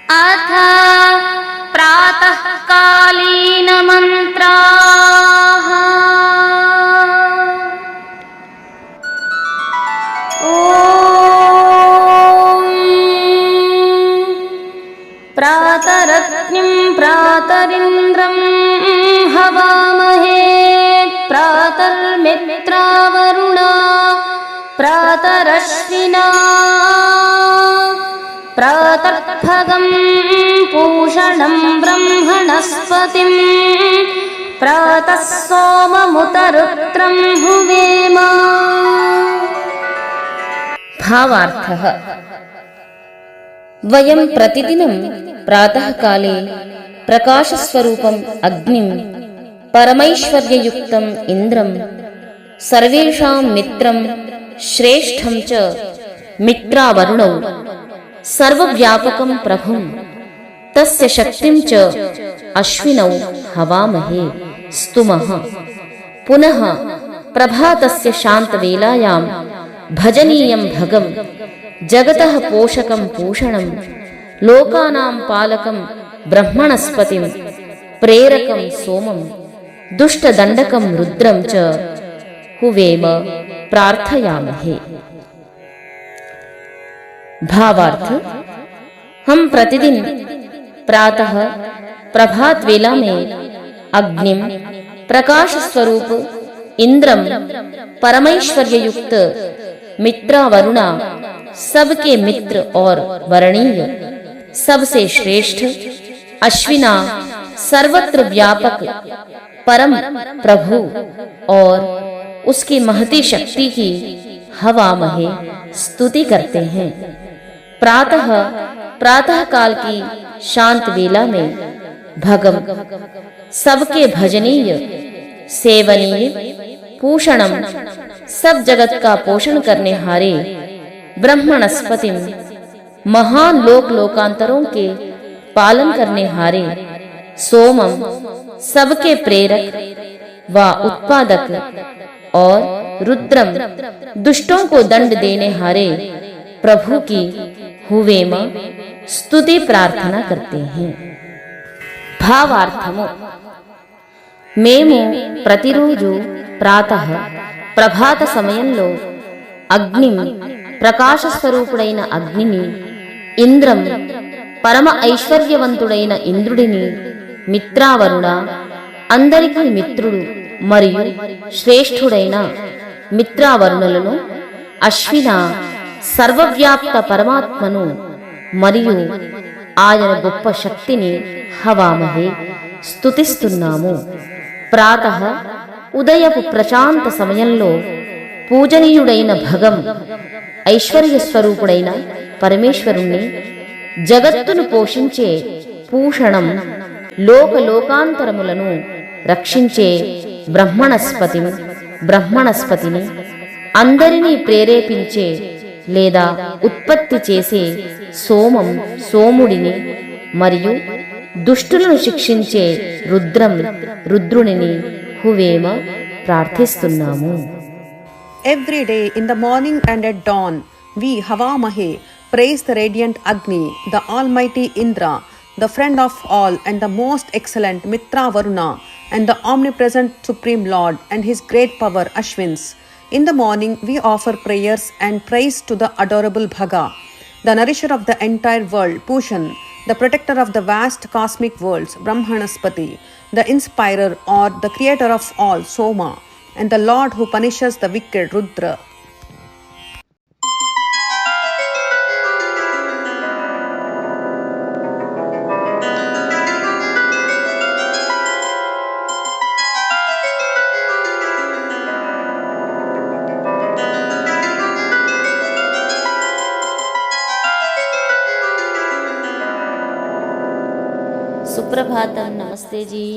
अथ प्रातःकालीन मंत्राः। ॐ प्रातरग्निं प्रातरिन्द्रं हवामहे प्रातर्मित्रावरुणा प्रातरश्विना प्रातर्भगं पूषणं ब्रह्मणस्पतिं प्रातः सोममुतरुत्रं हुवेम। भावार्थः वयं प्रतिदिनं प्रातःकाले प्रकाशस्वरूपम् अग्निं परमैश्वर्ययुक्तम् इन्द्रं सर्वेषां मित्रं श्रेष्ठं च मित्रावरुणौ सर्वव्यापकं प्रभुं तस्य शक्तिं च अश्विनौ हवामहे स्तुमः। पुनः प्रभातस्य शान्तवेलायां भजनीयं भगं जगतः पोषकं पूषणं लोकानां पालकं ब्रह्मणस्पतिं प्रेरकं सोमं दुष्टदण्डकं रुद्रं च हुवेम प्रार्थयामहे। भावार्थ हम प्रतिदिन प्रातः प्रभात वेला में अग्निम प्रकाश स्वरूप इंद्रम परमैश्वर्य युक्त मित्रा वरुणा सबके मित्र और वरणीय सबसे श्रेष्ठ अश्विना सर्वत्र व्यापक परम प्रभु और उसकी महती शक्ति की हवामहे स्तुति करते हैं। प्रातः काल की शांत वेला में भगम सबके भजनीय सेवनीय पूषणम सब जगत का पोषण करने हारे ब्रह्मणस्पतिम महान लोकांतरों के पालन करने हारे सोमम सबके प्रेरक व उत्पादक और रुद्रम दुष्टों को दंड देने हारे प्रभु की हुवेम स्तुति प्रार्थना करते हैं। భావార్థము మేము ప్రతిరోజు ప్రాతః ప్రభాత సమయంలో అగ్నిం ప్రకాశ స్వరూపుడైన అగ్నిని ఇంద్రం పరమ ఐశ్వర్యవంతుడైన ఇంద్రుడిని మిత్రావరుణ అందరికీ మిత్రుడు మరియు శ్రేష్ఠుడైన మిత్రావరుణులను అశ్విన సర్వవ్యాప్త పరమాత్మను మరియు ఆయన గొప్ప శక్తిని హవామహే స్తుతిస్తున్నాము। ప్రాతః ఉదయపు ప్రశాంత సమయంలో పూజనీయుడైన భగం ఐశ్వర్య స్వరూపుడైన పరమేశ్వరుణ్ణి జగత్తును పోషించే పూషణం లోకాంతరములను రక్షించే బ్రహ్మణస్పతిని అందరినీ ప్రేరేపించే లేదా ఉత్పత్తి చేసే సోముడిని మరియు దుష్టులను శిక్షించే రుద్రునిని హువేమ ప్రార్థిస్తున్నాము। Every day in the morning and at dawn, we Havamahe praise the radiant Agni, the almighty Indra, the friend of all and the most excellent Mitra Varuna, and the omnipresent Supreme Lord and his great power Ashwins. In the morning, we offer prayers and praise to the adorable Bhaga, the nourisher of the entire world, Pushan, the protector of the vast cosmic worlds, Brahmanaspati, the inspirer or the creator of all, Soma, and the Lord who punishes the wicked, Rudra. Suprabhatam, नमस्ते जी।